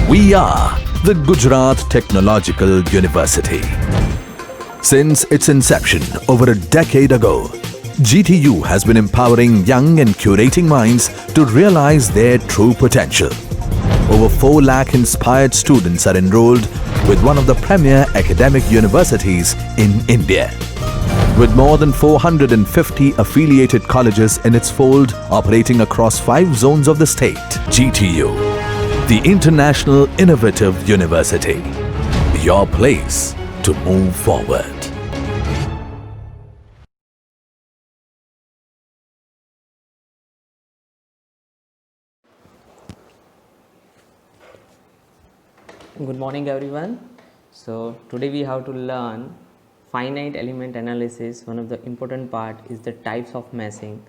We are the Gujarat Technological University. Since its inception over a decade ago, GTU has been empowering young and curating minds to realize their true potential. Over 4 lakh inspired students are enrolled with one of the premier academic universities in India. With more than 450 affiliated colleges in its fold operating across 5 zones of the state, GTU, the International Innovative University, your place to move forward. Good morning everyone. So today we have to learn finite element analysis. One of the important part is the types of meshing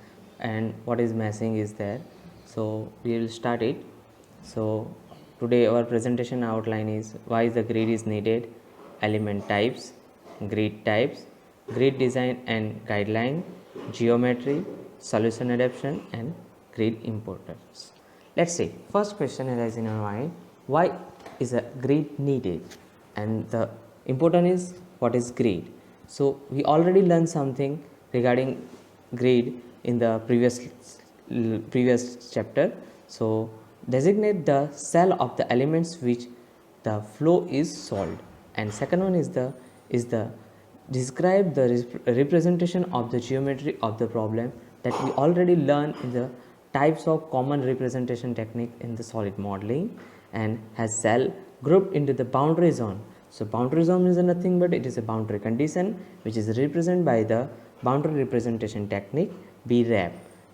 and what is meshing is there. So we will start it. So today our presentation outline is why the grid is needed, element types, grid design and guideline, geometry, solution adaptation and grid importance. Let's see, first question arises in our mind, why is a grid needed, and the important is what is grid. So we already learned something regarding grid in the previous chapter. So designate the cell of the elements which the flow is solved, and second one is the describe the representation of the geometry of the problem that we already learned in the types of common representation technique in the solid modeling, and has cell grouped into the boundary zone. So boundary zone is nothing but it is a boundary condition which is represented by the boundary representation technique BRAP.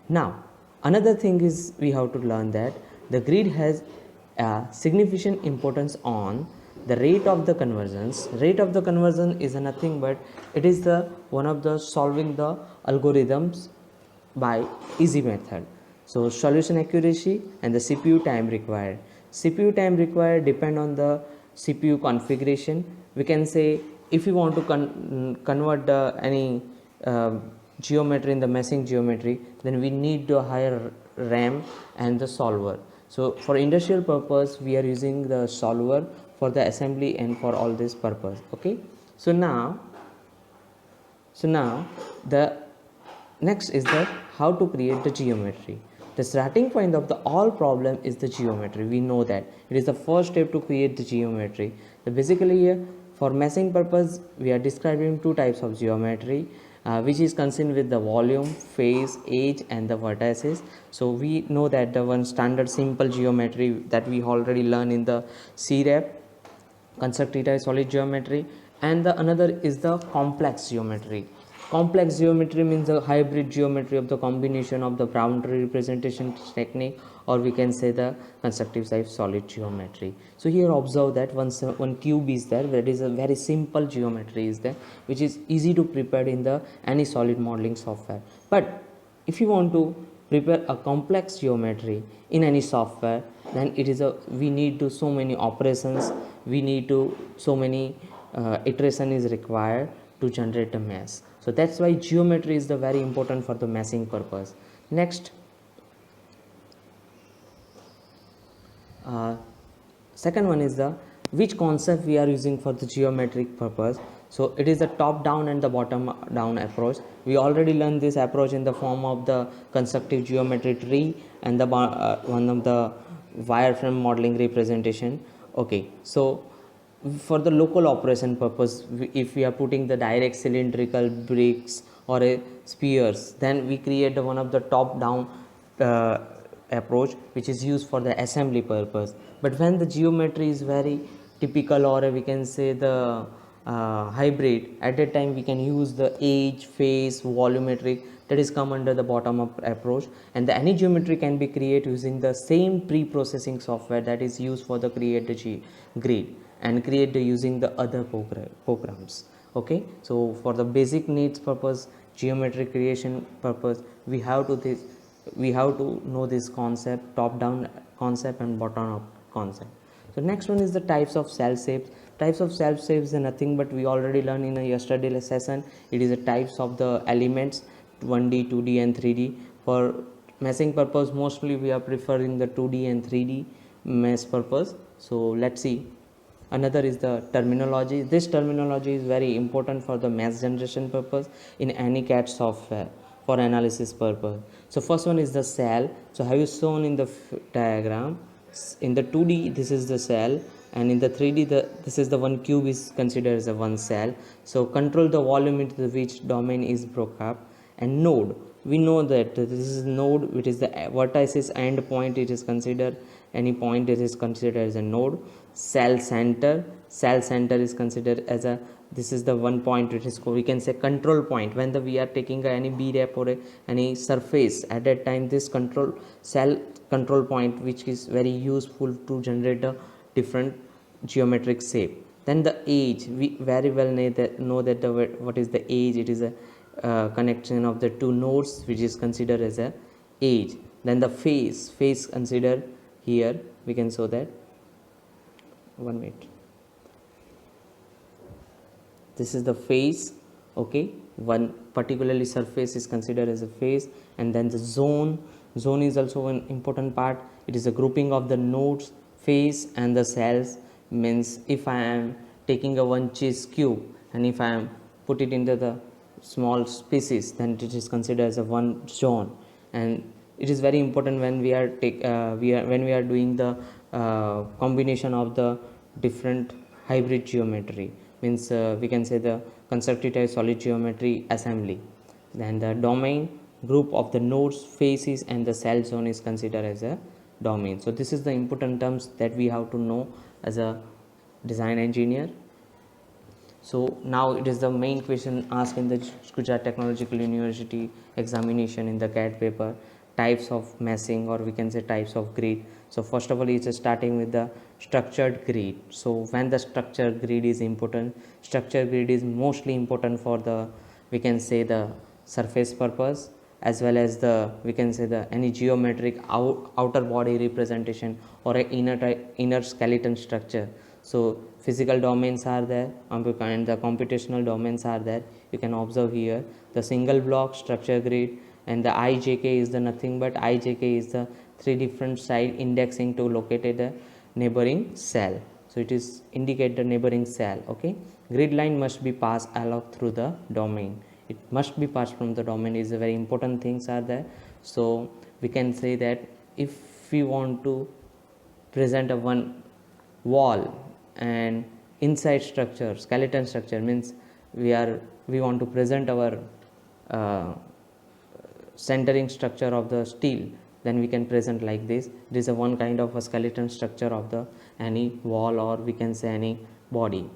Now another thing is we have to learn that the grid has a significant importance on the rate of the convergence. Rate of the conversion is nothing but it is the one of the solving the algorithms by easy method. So solution accuracy and the CPU time required. CPU time required depend on the CPU configuration. We can say if you want to convert any geometry in the meshing geometry, then we need a higher RAM and the solver. So for industrial purpose we are using the solver for the assembly and for all this purpose. Okay, so now the next is that how to create the geometry. The starting point of the all problem is the geometry. We know that it is the first step to create the geometry. So basically here for meshing purpose we are describing 2 types of geometry which is concerned with the volume, phase, edge and the vertices. So we know that the one standard simple geometry that we already learned in the CREP, constructed solid geometry, and the another is the complex geometry. Complex geometry means a hybrid geometry of the combination of the boundary representation technique, or we can say the constructive type solid geometry. So here observe that one cube is there, that is a very simple geometry is there which is easy to prepare in the any solid modeling software. But if you want to prepare a complex geometry in any software, then it is a we need to so many operations, we need to so many iteration is required to generate a mesh. So that's why geometry is the very important for the meshing purpose. Next, second one is the which concept we are using for the geometric purpose. So it is the top down and the bottom down approach. We already learned this approach in the form of the constructive geometry tree and the one of the wireframe modeling representation. Okay, so for the local operation purpose, if we are putting the direct cylindrical bricks or a spheres, then we create one of the top down approach which is used for the assembly purpose. But when the geometry is very typical, or we can say the hybrid, at that time we can use the edge, phase, volumetric, that is come under the bottom up approach, and the any geometry can be created using the same pre-processing software that is used for the create the grid and create the using the other programs. Okay, so for the basic needs purpose, geometry creation purpose, we have to know this concept, top down concept and bottom up concept. So next one is the types of cell shapes. Types of cell shapes are nothing but we already learned in a yesterday session. It is the types of the elements 1D, 2D and 3D. For meshing purpose mostly we are preferring the 2D and 3D mesh purpose. So let's see. Another is the terminology. This terminology is very important for the mesh generation purpose in any CAD software for analysis purpose. So first one is the cell. So have you shown in the diagram? In the 2D this is the cell, and in the 3D this is the one cube is considered as a one cell. So control the volume into which domain is broke up. And node, we know that this is node, which is the vertices end point, it is considered any point, it is considered as a node. Cell center is considered as a, this is the one point, it is we can say control point. When we are taking any B-rep or any surface, at that time this cell control point, which is very useful to generate a different geometric shape. Then the edge, we very well know that what is the edge. It is a connection of the two nodes, which is considered as a edge. Then the face considered here, we can show that, one minute, this is the face. Okay, one particularly surface is considered as a face. And then the zone is also an important part. It is a grouping of the nodes, face and the cells. Means if I am taking a one cheese cube and if I am put it into the small species, then it is considered as a one zone. And it is very important when we are doing the combination of the different hybrid geometry. Means we can say the constructive type solid geometry assembly. Then the domain, group of the nodes, faces and the cell zone is considered as a domain. So this is the important terms that we have to know as a design engineer. So now it is the main question asked in the Gujarat Technological University examination in the CAD paper, types of meshing, or we can say types of grid. So first of all, it's starting with the structured grid. So when the structured grid is important, structured grid is mostly important for the, we can say, the surface purpose, as well as the, we can say, the any geometric outer body representation or a inner skeleton structure. So physical domains are there and the computational domains are there. You can observe here the single block structure grid, and the IJK is the nothing but IJK is the three different side indexing to locate the neighboring cell. So it is indicate the neighboring cell. Okay, grid line must be passed along through the domain. It must be passed from the domain is a very important things are there. So we can say that if we want to present a one wall and inside structure, skeleton structure, means we want to present our centering structure of the steel, then we can present like this. It is a one kind of a skeleton structure of the any wall, or we can say any body.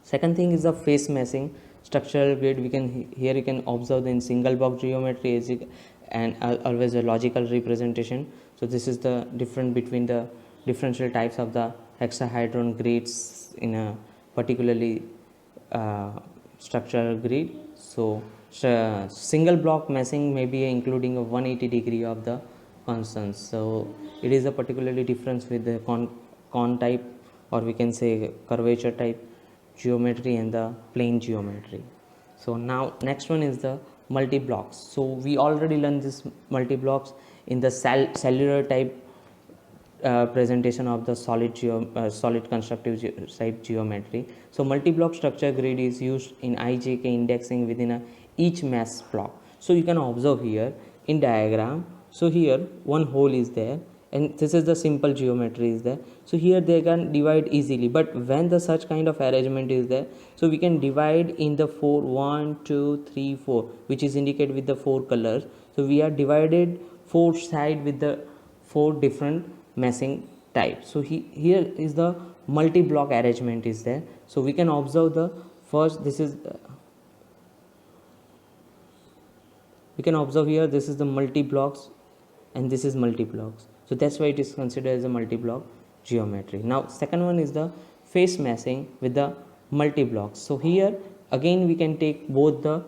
Second thing is the face meshing structural grid. We can here you can observe in single block geometry and always a logical representation. So this is the difference between the differential types of the hexahedron grids in a particularly structural grid. So single block meshing may be including a 180 degree of the constants. So it is a particularly difference with the con type, or we can say curvature type geometry and the plane geometry. So now next one is the multi blocks. So we already learned this multi blocks in the cellular type presentation of the solid constructive type geometry. So multi-block structure grid is used in IJK indexing within each mesh block. So you can observe here in diagram. So here one hole is there, and this is the simple geometry is there. So here they can divide easily, but when the such kind of arrangement is there, so we can divide in the 4 1 2 3 4, which is indicated with the 4 colors. So we are divided 4 side with the 4 different meshing type. So here is the multi-block arrangement is there. So we can observe the first, this is we can observe here this is the multi-blocks and this is multi-blocks. So that's why it is considered as a multi-block geometry. Now second one is the face meshing with the multi-blocks. So here again we can take both the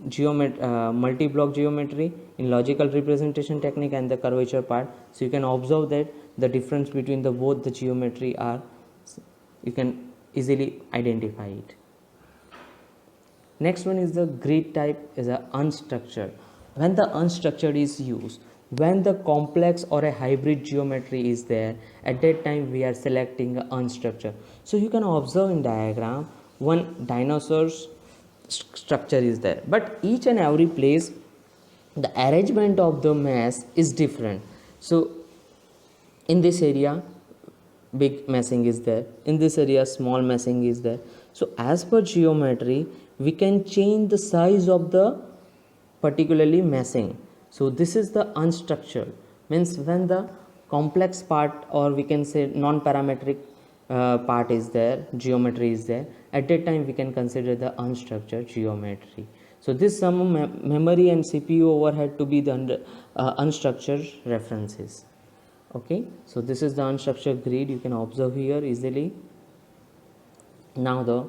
multi-block geometry in logical representation technique and the curvature part. So you can observe that the difference between the both the geometry are, you can easily identify it. Next one is the grid type is a unstructured. When the unstructured is used, When the complex or a hybrid geometry is there, at that time we are selecting a unstructured. So you can observe in diagram one dinosaur's structure is there, but each and every place the arrangement of the mass is different. So in this area big massing is there, in this area small massing is there. So as per geometry we can change the size of the particularly massing. So this is the unstructured, means when the complex part or we can say non-parametric part is there, geometry is there, at that time we can consider the unstructured geometry. So this some memory and CPU overhead to be the unstructured references. Okay, so this is the unstructured grid, you can observe here easily. Now the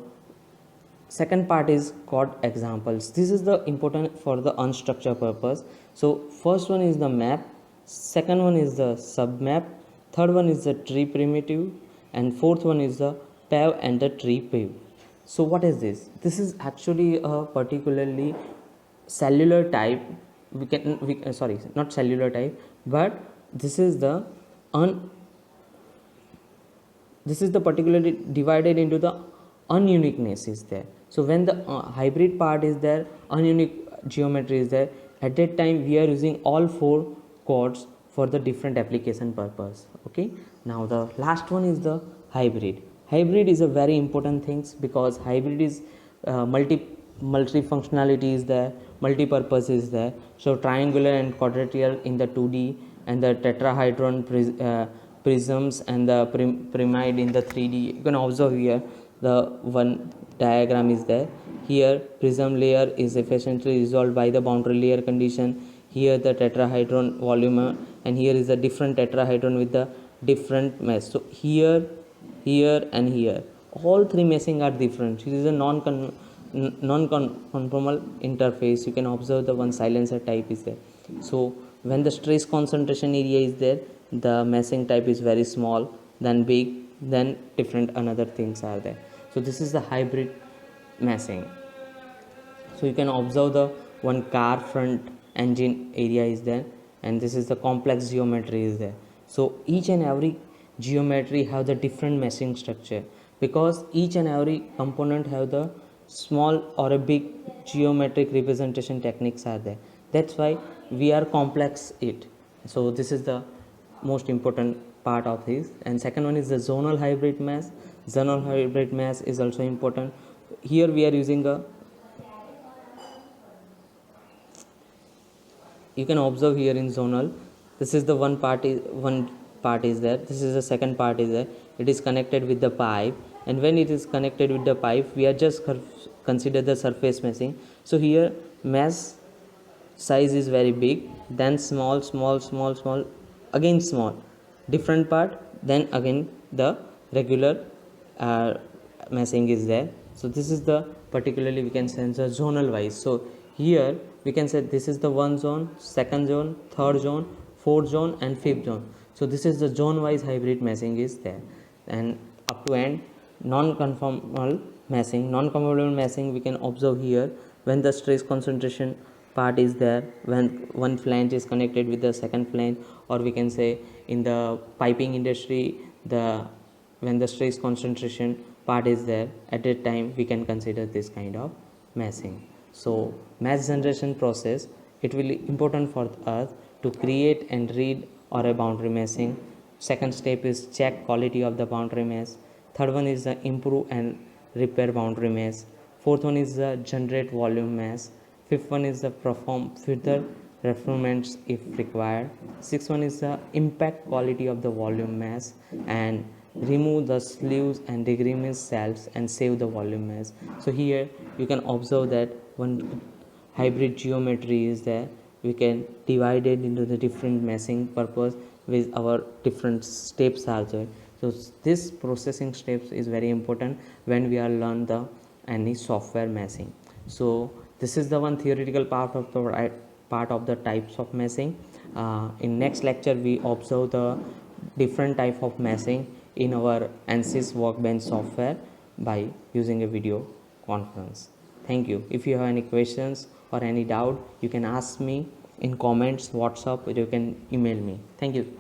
second part is chord examples. This is the important for the unstructured purpose. So first one is the map, second one is the submap, third one is the tree primitive, and fourth one is the pave and the tree pave. So what is this? This is actually a particularly cellular type. Sorry, not cellular type, but this is the particularly divided into the ununiqueness is there. So when the hybrid part is there, ununique geometry is there, at that time we are using all four chords for the different application purpose. Okay, now the last one is the hybrid. Hybrid is a very important things because hybrid is multi functionality is there, multi-purpose is there. So triangular and quadrilateral in the 2D, and the tetrahedron prisms and the pyramid in the 3D. You can observe here the one diagram is there. Here prism layer is efficiently resolved by the boundary layer condition. Here the tetrahedron volume, and here is a different tetrahedron with the different mesh. So here and here all three meshing are different. It is a non-conformal interface. You can observe the one silencer type is there. So when the stress concentration area is there, the meshing type is very small, then big, then different another things are there. So this is the hybrid meshing. So you can observe the one car front engine area is there, and this is the complex geometry is there. So each and every geometry have the different meshing structure because each and every component have the small or a big geometric representation techniques are there. That's why we are complex it. So this is the most important part of this. And second one is the zonal hybrid mesh. Zonal hybrid mesh is also important. Here we are using a, you can observe here in zonal, this is the one part is there, this is the second part is there. It is connected with the pipe, and when it is connected with the pipe we are just consider the surface meshing. So here mesh size is very big, then small, again small, different part, then again the regular meshing is there. So this is the particularly we can sense zonal wise. So here we can say this is the one zone, second zone, third zone, fourth zone, and fifth zone. So this is the zone wise hybrid meshing is there. And up to end non-conformal meshing we can observe here when the stress concentration part is there, when one flange is connected with the second flange, or we can say in the piping industry when the stress concentration part is there, at that time we can consider this kind of meshing. So mesh generation process, it will be important for us to create and read or a boundary meshing. Second step is check quality of the boundary mesh. Third one is the improve and repair boundary mesh. Fourth one is the generate volume mesh. Fifth one is the perform further refinements if required. Sixth one is the impact quality of the volume mesh and remove the sleeves and degreement cells and save the volume mesh. So here you can observe that one hybrid geometry is there. We can divide it into the different meshing purpose with our different steps are there. So this processing steps is very important when we are learn the any software meshing. So this is the one theoretical part of the types of meshing. In next lecture we observe the different type of meshing in our ANSYS Workbench software by using a video conference. Thank you. If you have any questions or any doubt, you can ask me in comments, WhatsApp, or you can email me. Thank you.